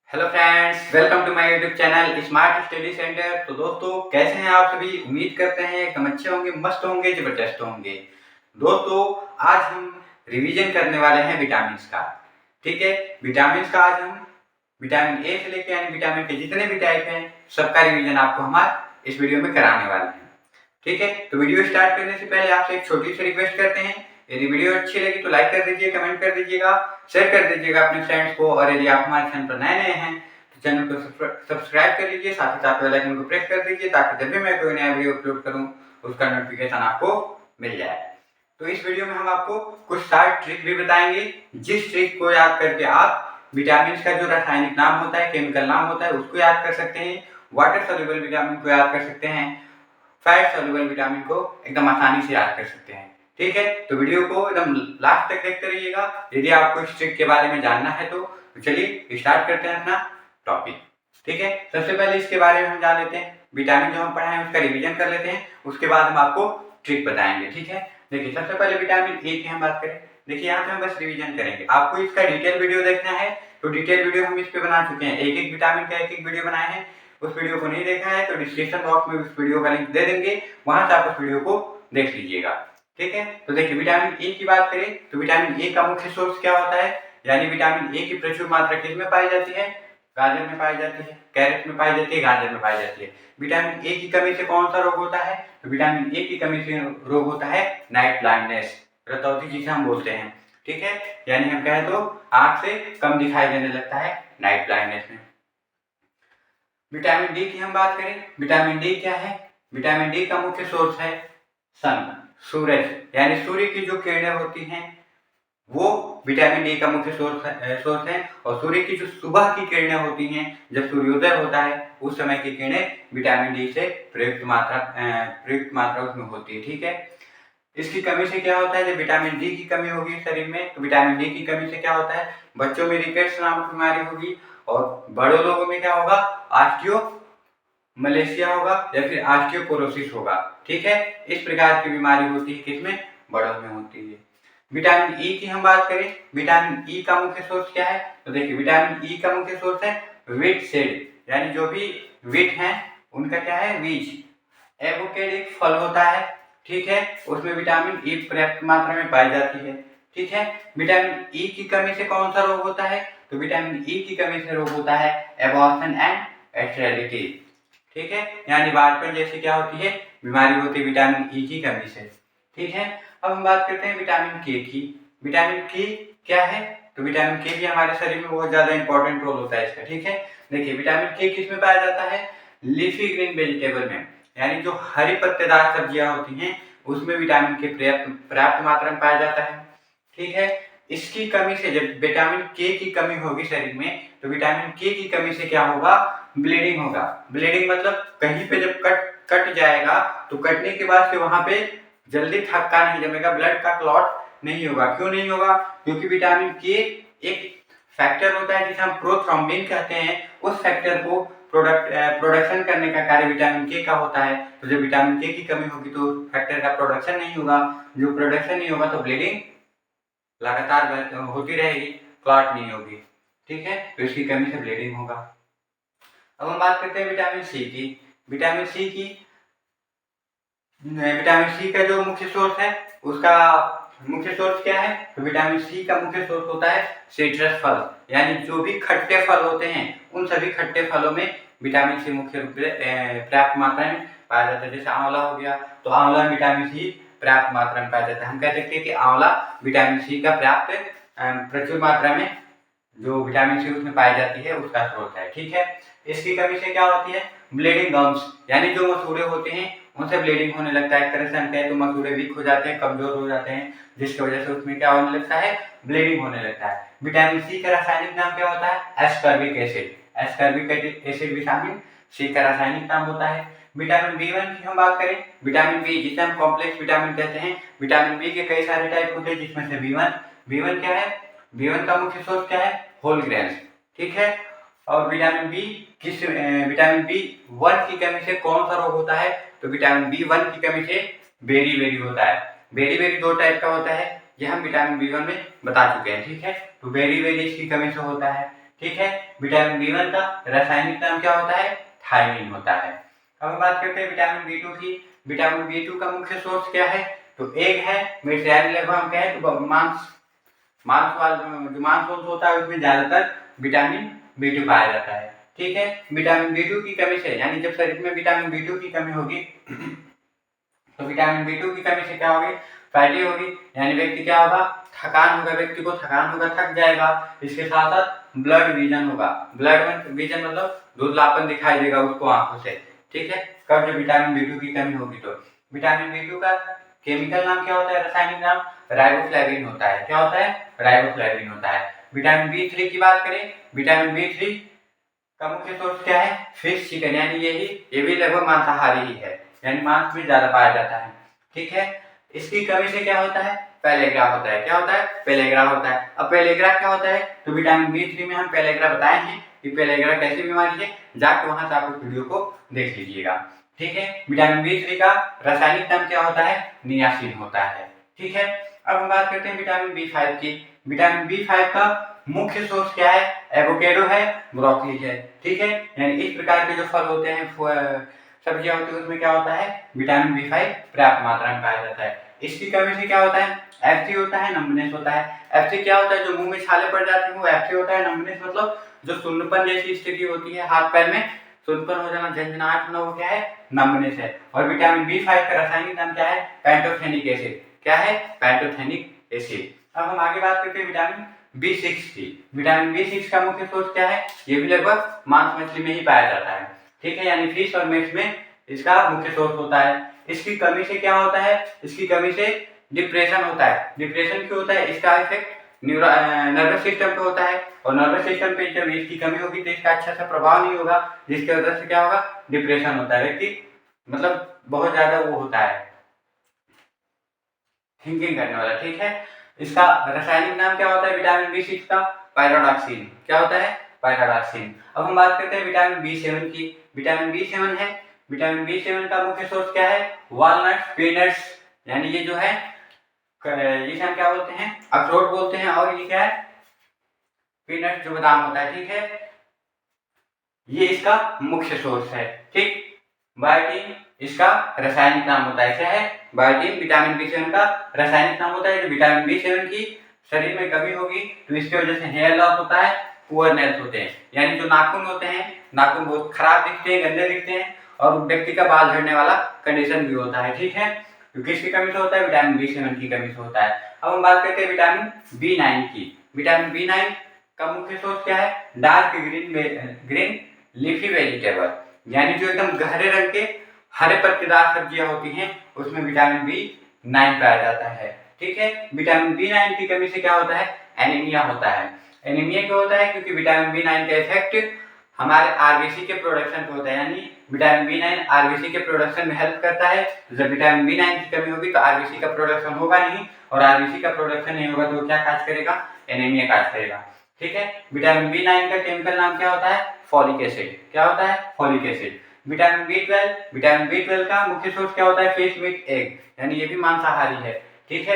Hello friends, welcome to my YouTube channel smart study centre. तो दोस्तों, कैसे हैं आप सभी? उम्मीद करते हैं एकदम अच्छे होंगे, मस्त होंगे, जबरदस्त होंगे। दोस्तों, आज हम रिवीजन करने वाले हैं विटामिन्स का। ठीक है, विटामिन्स का आज हम विटामिन ए से लेकर यानी विटामिन के जितने भी टाइप हैं सबका रिवीजन आपको हमारे इस वीडियो में कराने वाले हैं। ठीक है, तो वीडियो स्टार्ट करने से पहले आपसे एक छोटी सी रिक्वेस्ट करते हैं। यदि वीडियो अच्छी लगी तो लाइक कर दीजिए, कमेंट कर दीजिएगा, शेयर कर दीजिएगा अपने फ्रेंड्स को। और यदि आप हमारे चैनल पर नए हैं तो चैनल को सब्सक्राइब कर लीजिए, साथ ही साथ बेल आइकन को प्रेस कर दीजिए ताकि जब भी मैं कोई नया वीडियो अपलोड करूं उसका नोटिफिकेशन आपको मिल जाए। तो इस वीडियो में हम आपको कुछ 60 ट्रिक भी बताएंगे, जिस ट्रिक को याद करके आप विटामिन का जो रासायनिक नाम होता है, केमिकल नाम होता है, उसको याद कर सकते हैं, वाटर सोल्यूबल विटामिन को याद कर सकते हैं, फैट सोल्यूबल विटामिन को एकदम आसानी से याद कर सकते हैं। ठीक है, तो वीडियो को एकदम लास्ट तक देखते रहिएगा यदि आपको इस ट्रिक के बारे में जानना है। तो चलिए स्टार्ट करते हैं अपना टॉपिक। ठीक है, सबसे पहले इसके बारे में हम जान लेते हैं, विटामिन जो हम पढ़े हैं उसका रिवीजन कर लेते हैं, उसके बाद हम आपको ट्रिक बताएंगे। ठीक है, देखिए सबसे पहले विटामिन ए की हम बात करें। देखिए यहाँ पे हम बस रिवीजन करेंगे, आपको इसका डिटेल वीडियो देखना है तो डिटेल वीडियो हम इस पे बना चुके हैं, एक एक विटामिन का एक एक वीडियो बनाए हैं। उस वीडियो को नहीं देखा है तो डिस्क्रिप्शन बॉक्स में उस वीडियो का लिंक दे देंगे, वहां से आप उस वीडियो को देख लीजिएगा। ठीक है, तो देखिए विटामिन ए की बात करें तो विटामिन ए का मुख्य सोर्स क्या होता है, यानी विटामिन ए की प्रचुर मात्रा किसमें पाई जाती है? गाजर में पाई जाती है, कैरेट में पाई जाती है, गाजर में पाई जाती है। विटामिन ए की कमी से कौन सा रोग होता है? तो विटामिन ए की कमी से रोग होता है नाइट ब्लाइंडनेस, रतौंधी जिसे हम बोलते हैं। ठीक है, यानी हम कहें तो आंख से कम दिखाई देने लगता है नाइट ब्लाइंडनेस में। विटामिन डी की हम बात करें, विटामिन डी क्या है? विटामिन डी का मुख्य सोर्स है सन, सूरज, यानी सूर्य की जो किरणें होती हैं वो विटामिन डी का मुख्य सोर्स है। और सूर्य की जो सुबह की किरणें होती हैं, जब सूर्योदय होता है उस समय की किरणें विटामिन डी से प्रयुक्त मात्रा उसमें होती है। ठीक है, इसकी कमी से क्या होता है? जब विटामिन डी की कमी होगी शरीर में तो विटामिन डी की कमी से क्या होता है? बच्चों में रिकेट्स नामक बीमारी होगी, और बड़े लोगों में क्या होगा? ऑस्टियो मलेशिया होगा या फिर ऑस्टियोपोरोसिस होगा। ठीक है, इस प्रकार की बीमारी होती है किसमें? बड़ों में होती है। विटामिन ई की हम बात करें, विटामिन ई का मुख्य सोर्स क्या है? तो देखिए विटामिन ई का मुख्य सोर्स है व्हीट सीड, यानी जो भी व्हीट है उनका क्या है? बीज। एवोकेड एक फल होता है, ठीक है, उसमें विटामिन ई पर्याप्त मात्रा में पाई जाती है। ठीक है, विटामिन ई की कमी से कौन सा रोग होता है? तो विटामिन ई की कमी से रोग होता है एबॉर्शन एंड स्टेरिलिटी। ठीक है, यानी बालपन जैसी क्या होती है? बीमारी होती है विटामिन ई की कमी से। ठीक है, अब हम बात करते हैं विटामिन के की। विटामिन के क्या है? तो विटामिन के भी हमारे शरीर में बहुत ज्यादा इंपॉर्टेंट रोल होता है इसका। ठीक है, देखिए विटामिन के किस में पाया जाता है? लीफी ग्रीन वेजिटेबल में, यानी जो हरी पत्तेदार सब्जियां होती हैं उसमें विटामिन के पर्याप्त मात्रा में पाया जाता है। ठीक है, इसकी कमी से, जब विटामिन के की कमी होगी शरीर में तो विटामिन के की कमी से क्या होगा? ब्लीडिंग होगा। ब्लीडिंग मतलब कहीं पे जब कट जाएगा तो कटने के बाद से वहां पे जल्दी थक्का नहीं जमेगा, ब्लड का क्लॉट नहीं होगा। क्यों नहीं होगा? क्योंकि विटामिन के एक फैक्टर होता है जिसे हम प्रोथ्रोम्बिन कहते हैं, उस फैक्टर को प्रोडक्शन करने का कार्य विटामिन के का होता है। तो जब विटामिन के की कमी होगी तो फैक्टर का प्रोडक्शन नहीं होगा, जो प्रोडक्शन नहीं होगा तो ब्लीडिंग लगातार होती रहेगी, क्लॉट नहीं होगी। ठीक है, तो इसकी कमी से ब्लीडिंग होगा। अब हम बात करते हैं विटामिन सी की। विटामिन सी का जो मुख्य सोर्स है उसका मुख्य सोर्स क्या है? तो विटामिन सी का मुख्य सोर्स होता है सिट्रस फल, यानी जो भी खट्टे फल होते हैं उन सभी खट्टे फलों में विटामिन सी मुख्य रूप से पर्याप्त मात्रा में पाया जाता है। जैसे आंवला हो गया तो आंवला में विटामिन सी पर्याप्त मात्रा में पाया जाता है। हम कह सकते हैं कि आंवला विटामिन सी का प्रचुर मात्रा में जो विटामिन सी उसमें पाई जाती है उसका स्रोत है। ठीक है, इसकी कमी से क्या होती है? ब्लीडिंग गम्स, यानी जो मसूड़े होते हैं उनसे ब्लीडिंग होने लगता है। एक तरह से हम कहें तो मसूड़े वीक हो जाते हैं, कमजोर हो जाते हैं, जिसकी वजह से उसमें क्या होने लगता है? ब्लीडिंग होने लगता है। विटामिन सी का रासायनिक नाम क्या होता है? Ascorbic acid. Ascorbic acid vitamin C का रासायनिक नाम होता है। विटामिन बी1 की हम बात करें, विटामिन बी जिसे हम कॉम्प्लेक्स विटामिन कहते हैं, विटामिन बी के कई सारे टाइप होते हैं जिसमें से बी1 क्या है? बी1 का मुख्य सोर्स क्या है? Whole grains. ठीक है, और विटामिन बी1 की कमी से कौन सा रोग होता है? तो विटामिन बी1 की कमी से बेरी होता है। बेरी दो टाइप का होता है, ये हम विटामिन बी1 में बता चुके हैं। ठीक है, तो बेरी इसकी कमी से होता है। ठीक है। विटामिन बी1 का रासायनिक नाम क्या होता है? थायमिन होता है। अब हम बात करते हैं विटामिन बी2 की। विटामिन बी2 का मुख्य सोर्स क्या है? तो एग है, लगभग हम कहें तो मांस वाला जो मांस होता है उसमें ज्यादातर विटामिन बी2 पाया जाता है। ठीक है। विटामिन बी2 की कमी से, यानी जब शरीर में विटामिन बी2 की कमी होगी तो विटामिन बी2 की कमी से क्या होगी? फैटी होगी, यानी व्यक्ति क्या होगा? थकान होगा, व्यक्ति को थकान होगा, थक जाएगा। इसके साथ साथ ब्लड विजन होगा। ब्लड विजन मतलब धुंधलापन दिखाई देगा उसको आंखों से। ठीक है। कब? जब विटामिन बी2 की कमी होगी तो। विटामिन बी2 का केमिकल नाम क्या होता है? रासायनिक नाम राइबोफ्लेविन होता है। क्या होता है? राइबोफ्लेविन होता है। विटामिन बी3 की बात करें, विटामिन बी3 का मुख्य सोर्स क्या है? फिश, चिकन, यानी ये भी लगभग मांसाहारी ही है, यानी मांस में ज्यादा पाया जाता है। ठीक है। इसकी कमी से क्या होता है? पेलेग्रा होता है। क्या होता है? पेलेग्रा होता है। अब पेलेग्रा क्या होता है? तो विटामिन बी3 में हम पेलेग्रा बताए हैं कि पेलेग्रा कैसी बीमारी है, जाके वहां से आप उस वीडियो को देख लीजिएगा। ठीक है। विटामिन बी3 का रासायनिक नाम क्या होता है? नियासिन होता है। ठीक है। अब हम बात करते हैं विटामिन बी5 की। विटामिन बी5 का मुख्य सोर्स क्या है? एवोकेडो है, ब्रोकली है। ठीक है। यानी इस प्रकार के जो फल होते हैं, सब्जियां होती है, उसमें क्या होता है? विटामिन बी5 पर्याप्त मात्रा में पाया जाता है। इसकी कमी से क्या होता है? एफसी होता है, नंबनेस होता है। एफसी क्या होता है? जो मुंह में छाले पड़ जाते हैं वो एफसी होता है। नंबनेस मतलब जो सुन्नपन जैसी स्थिति होती है, हाथ पैर में सुन्नपन हो जाना, झंझनाहट होना, वो क्या है? नंबनेस है। और विटामिन बी5 का रासायनिक नाम क्या है? Pantothenic acid. क्या है? Pantothenic acid. अब हम आगे बात करते हैं विटामिन बी6 की। विटामिन बी6 का मुख्य सोर्स क्या है? ये भी लगभग मांस मछली में ही पाया जाता है। ठीक है। यानी फिश और मीट में इसका मुख्य सोर्स होता है। इसकी कमी से क्या होता है? इसकी कमी से डिप्रेशन होता है। डिप्रेशन क्यों होता है? इसका इफेक्ट नर्वस सिस्टम पे होता है, और नर्वस सिस्टम पे जब इसकी कमी होगी तो इसका अच्छा सा प्रभाव नहीं होगा, जिसकी वजह से क्या होगा? डिप्रेशन होता है। व्यक्ति मतलब बहुत ज्यादा वो होता है, थिंकिंग करने वाला। ठीक है। इसका रासायनिक नाम क्या होता है विटामिन बी6 का? पायरोडॉक्सिन। क्या होता है? पायरोडॉक्सिन। अब हम बात करते हैं विटामिन बी7 की। विटामिन बी7 है, विटामिन बी7 का मुख्य सोर्स क्या है? वॉलनट्स, पीनट्स, यानी ये जो है इसे हम क्या बोलते हैं? अखरोट बोलते हैं। और ये क्या है? पीनट, जो बादाम होता है। ठीक है। ये इसका मुख्य सोर्स है। ठीक। बायोटीन इसका रासायनिक नाम होता है। क्या है? बायोटीन विटामिन बी7 का रासायनिक नाम होता है। जो विटामिन बी7 की शरीर में कमी होगी तो इसकी वजह से हेयर लॉस होता है, पुअर नेल्स होते हैं, यानी जो नाखून होते हैं, नाखून बहुत खराब दिखते हैं, गंदे दिखते हैं, और व्यक्ति का बाल झड़ने वाला कंडीशन भी होता है। ठीक है। तो किसकी कमी से होता है? विटामिन बी7 की कमी से होता है। अब हम बात करते हैं विटामिन बी9 की। विटामिन बी9 का मुख्य सोर्स क्या है? डार्क ग्रीन लीफी वेजिटेबल, यानी जो एकदम गहरे रंग के हरे पत्तेदार सब्जियां होती हैं, उसमें विटामिन बी9 पाया जाता है। ठीक है। विटामिन बी9 की कमी से क्या होता है? एनीमिया होता है। एनीमिया क्यों होता है? क्योंकि विटामिन बी9 का इफेक्ट हमारे आरबीसी के प्रोडक्शन पे होता है, यानी विटामिन बी9 आरबीसी के प्रोडक्शन में हेल्प करता है। जब विटामिन बी9 की कमी होगी तो आरबीसी का प्रोडक्शन होगा नहीं, और आरबीसी का प्रोडक्शन नहीं होगा तो क्या काज करेगा? एनीमिया काज करेगा। ठीक है। विटामिन बी9 का केमिकल नाम क्या होता है? Folic acid. क्या होता है? Folic acid. विटामिन बी12 का मुख्य सोर्स क्या होता है? फिश, मीट, एग, यानी ये भी मांसाहारी है। ठीक है।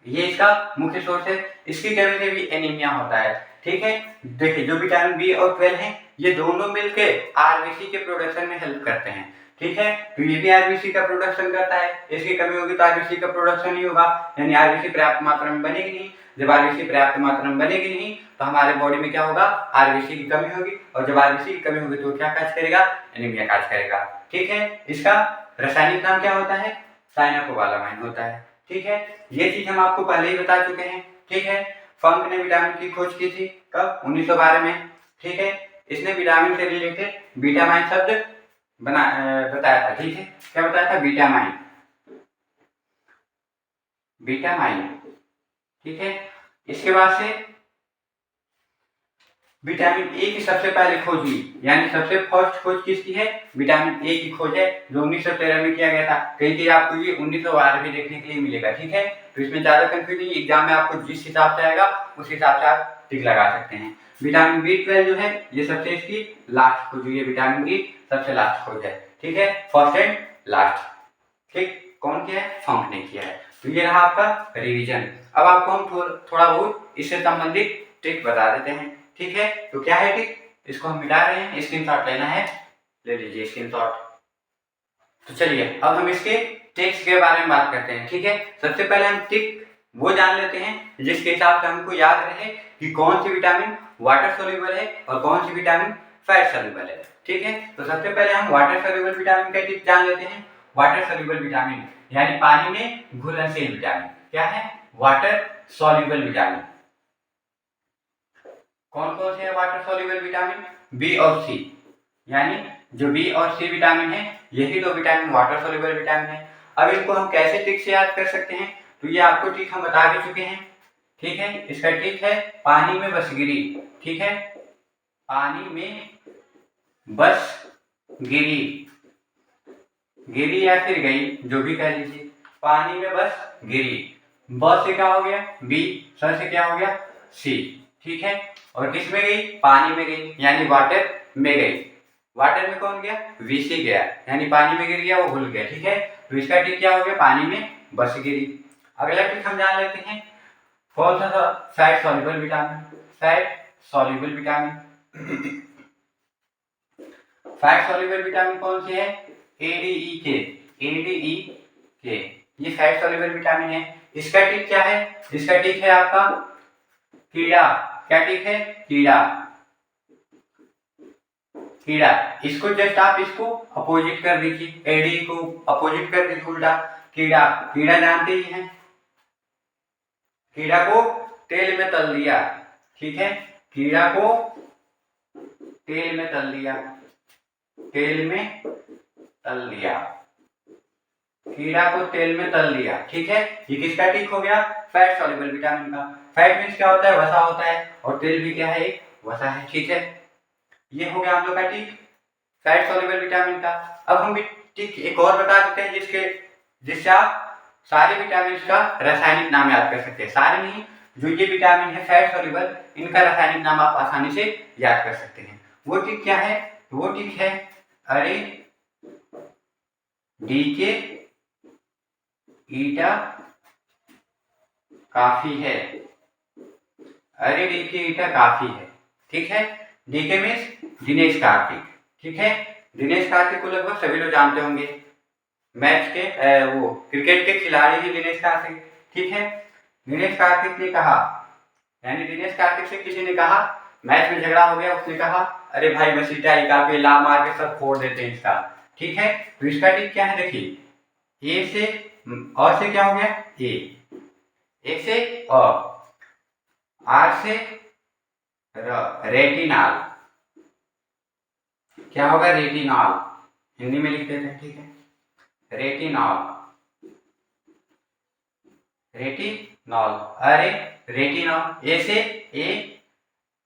ये इसका मुख्य सोर्स है। इसकी कमी से भी एनीमिया होता है। ठीक है। देखिए, जो विटामिन बी और 12 है, ये दोनों मिलके आरबीसी के प्रोडक्शन में हेल्प करते हैं। ठीक है। तो ये भी आरबीसी का प्रोडक्शन करता है। इसकी कमी होगी तो आरबीसी का प्रोडक्शन नहीं होगा, यानी आरबीसी पर्याप्त मात्रा में बनेगी नहीं। जब आरबीसी पर्याप्त मात्रा में बनेगी नहीं तो हमारे बॉडी में क्या होगा? आरबीसी की कमी होगी, और जब आरबीसी की कमी होगी तो क्या काज करेगा? एनीमिया काज करेगा। ठीक है। इसका रासायनिक नाम क्या होता है? साइनाकोबालामाइन होता है। ठीक है। ये चीज हम आपको पहले ही बता चुके हैं। ठीक है। फंक ने विटामिन की खोज की थी कब? 1912 में। ठीक है। इसने विटामिन से रिलेटेड बीटामाइन शब्द बताया था। ठीक है। क्या बताया था? बीटामाइन। बीटामाइन। ठीक है। इसके बाद से विटामिन ए की सबसे पहले खोज हुई, यानी सबसे फर्स्ट खोज किसकी है? विटामिन ए की खोज है, जो 1913 में किया गया था। कहीं कहीं आपको ये 1912 भी देखने के लिए मिलेगा। ठीक है। तो इसमें ज्यादा कंफ्यूज नहीं, एग्जाम में आपको जिस हिसाब से आएगा उस हिसाब से आप टिक लगा सकते हैं। विटामिन बी12 जो है, ये सबसे इसकी लास्ट खोज हुई है। विटामिन बी सबसे लास्ट खोज है। ठीक है। First and last. ठीक। कौन किया है? फंक ने किया है। तो ये रहा आपका रिवीजन। अब आपको हम थोड़ा बहुत इससे संबंधित ट्रिक बता देते हैं। ठीक है, तो क्या है ट्रिक, इसको हम मिटा रहे हैं, स्क्रीनशॉट लेना है, ले लीजिए स्क्रीनशॉट। तो चलिए अब हम इसके ट्रिक्स के बारे में बात करते हैं। ठीक है, सबसे पहले हम ट्रिक वो जान लेते हैं जिसके हिसाब से हमको याद रहे कि कौन सी विटामिन वाटर सोल्यूबल है और कौन सी विटामिन फैट सोल्यूबल है। ठीक है, तो सबसे पहले हम वाटर सोल्यूबल विटामिन का ट्रिक जान लेते हैं। वाटर सोल्यूबल विटामिन यानी पानी में घुलनशील विटामिन क्या है, वाटर सोल्यूबल विटामिन। कौन कौन से है वाटर सोल्यूबल विटामिन, बी और सी, यानी जो बी और सी विटामिन है यही दो विटामिन वाटर सोल्यूबल विटामिन है। अब इनको हम कैसे ट्रिक से याद कर सकते हैं, तो ये आपको ट्रिक हम बता भी चुके हैं। ठीक है, इसका ट्रिक है पानी में बस गिरी। ठीक है, पानी में बस गिरी, गिरी या फिर गई जो भी कह लीजिए, पानी में बस गिरी। ब से क्या हो गया बी, स से क्या हो गया सी। ठीक है, और किस में गई, पानी में गई यानी वाटर में गई। वाटर में कौन गया, वीसी गया यानी पानी में गिर गया, वो घुल गया। ठीक है, तो इसका ट्रिक क्या हो गया, पानी में बस गिरी। अगला ट्रिक हम जान लेते हैं, कौन सा था, fat soluble vitamin. Fat soluble vitamin fat soluble vitamin कौन सी है, एडीई के। एडीई के ये फैट सॉल्युबल विटामिन है। इसका ट्रिक क्या है, इसका ट्रिक है आपका कीड़ा। क्या ट्रिक है, कीड़ा। कीड़ा, इसको जस्ट आप इसको अपोजिट कर दीजिए, एडी को अपोजिट कर दीजिए उल्टा। कीड़ा, कीड़ा जानते ही हैं, कीड़ा को तेल में तल दिया। ठीक है, कीड़ा को तेल में तल दिया, तेल में तल दिया, कीड़ा को तेल में तल दिया। ठीक है, ये किसका ट्रिक हो गया, फैट सॉल्युबल विटामिन का। फैट मीन्स क्या होता है, वसा होता है, और तेल भी क्या है, एक वसा है। ठीक है, ये हो गया हम लोग का ट्रिक फैट सॉल्युबल विटामिन का। अब हम ट्रिक एक और बता देते हैं जिससे आप सारे विटामिन का रासायनिक नाम याद कर सकते हैं। सारे नहीं, जो ये विटामिन है फैट सॉल्युबल, इनका रासायनिक नाम आप आसानी से याद कर सकते हैं। वो ट्रिक क्या है, वो ट्रिक है अरे डी के ईटा काफी है। अरे डी के ईटा काफी है। ठीक है, डी के मीन्स दिनेश कार्तिक। ठीक है, दिनेश कार्तिक को लगभग सभी लोग जानते होंगे, मैच के वो क्रिकेट के खिलाड़ी ही दिनेश कार्तिक। ठीक है, दिनेश कार्तिक ने कहा, यानी दिनेश कार्तिक से किसी ने कहा, मैच में झगड़ा हो गया, उसने कहा अरे भाई बस ईटा ही काफी, ला मार के सब फोड़ देते हैं इसका। ठीक है, तो इसका ट्रिक क्या है, देखिए ए से और से क्या हो गया, ए से अ, आर से र, रेटिनाल। क्या होगा, रेटिनॉल, हिंदी में लिख देते हैं। ठीक है, रेटिनॉल, रेटिनॉल, अरे रेटिनॉल। ए से ए,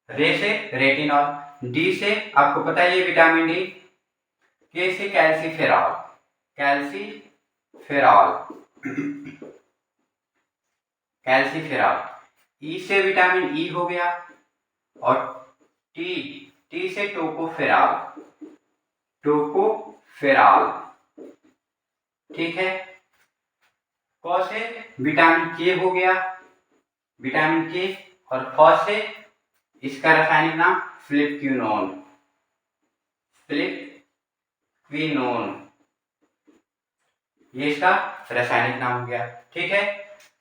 रे से रेटिनॉल, डी से आपको पता है ये विटामिन डी, के से कैल्सीफेरॉल, कैल्सीफेरॉल, कैल्सीफेरॉल, ई से विटामिन ई हो गया, और टी से टोकोफेरॉल, टोकोफेरॉल। ठीक है, क से विटामिन के हो गया, विटामिन के, और फ से इसका रासायनिक नाम फ्लिपक्विनोन, फ्लिपक्विनोन, ये इसका रासायनिक नाम हो गया। ठीक है,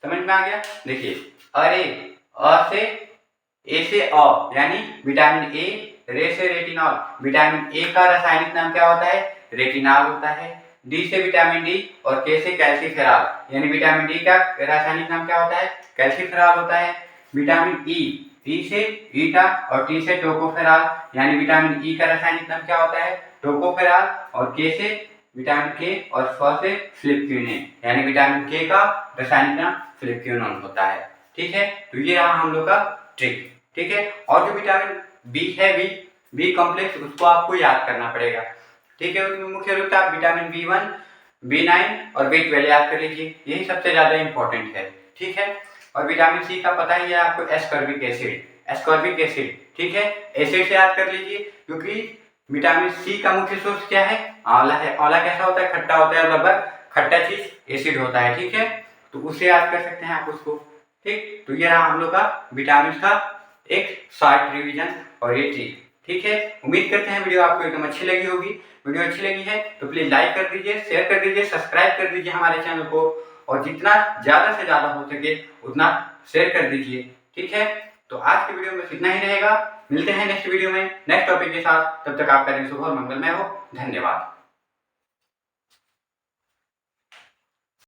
समझ में आ गया। देखिए अरे अ से ए से अ यानी विटामिन ए, रे से रेटिनॉल, विटामिन ए का रासायनिक नाम क्या होता है, रेटिनॉल होता है। डी से विटामिन डी, और के से कैल्सीफेरॉल, यानी विटामिन डी का रासायनिक नाम क्या होता है, कैल्सीफेरॉल होता है। विटामिन ई से ईटा, और टी से टोकोफेरॉल, यानी विटामिन ई का रासायनिक नाम क्या होता है, टोकोफेरॉल, और के से विटामिन के, और फ से फ्लिपक्विनोन, यानी विटामिन के का रासायनिक नाम फ्लिपक्विनोन होता है। ठीक है, तो ये रहा हम लोग का ट्रिक। ठीक है, और जो विटामिन बी है, बी कॉम्प्लेक्स, उसको आपको याद करना पड़ेगा। ठीक है, उसमें मुख्य रूप से आप विटामिन B1, B9 और B12 याद कर लीजिए, यही सबसे ज्यादा इंपॉर्टेंट है। ठीक है, और विटामिन सी का पता ही है आपको, एस्कॉर्बिक एसिड, एस्कॉर्बिक एसिड। ठीक है, एसिड से याद कर लीजिए, क्योंकि विटामिन सी का मुख्य सोर्स क्या है, आंवला है। आंवला कैसा होता है, खट्टा होता है, लगभग खट्टा चीज एसिड होता है। ठीक है, तो उससे याद कर सकते हैं आप उसको। ठीक, तो ये रहा हम लोग का विटामिन का एक शॉर्ट रिवीजन और ये ट्रिक। ठीक है, उम्मीद करते हैं वीडियो आपको एकदम अच्छी लगी होगी। वीडियो अच्छी लगी है तो प्लीज लाइक कर दीजिए, शेयर कर दीजिए, सब्सक्राइब कर दीजिए हमारे चैनल को, और जितना ज़्यादा से ज़्यादा हो सके उतना शेयर कर दीजिए। ठीक है, तो आज की वीडियो में इतना ही रहेगा। मिलते हैं नेक्स्ट वीडियो में नेक्स्ट टॉपिक के साथ। तब तक आपका दिन शुभ और मंगलमय हो। धन्यवाद।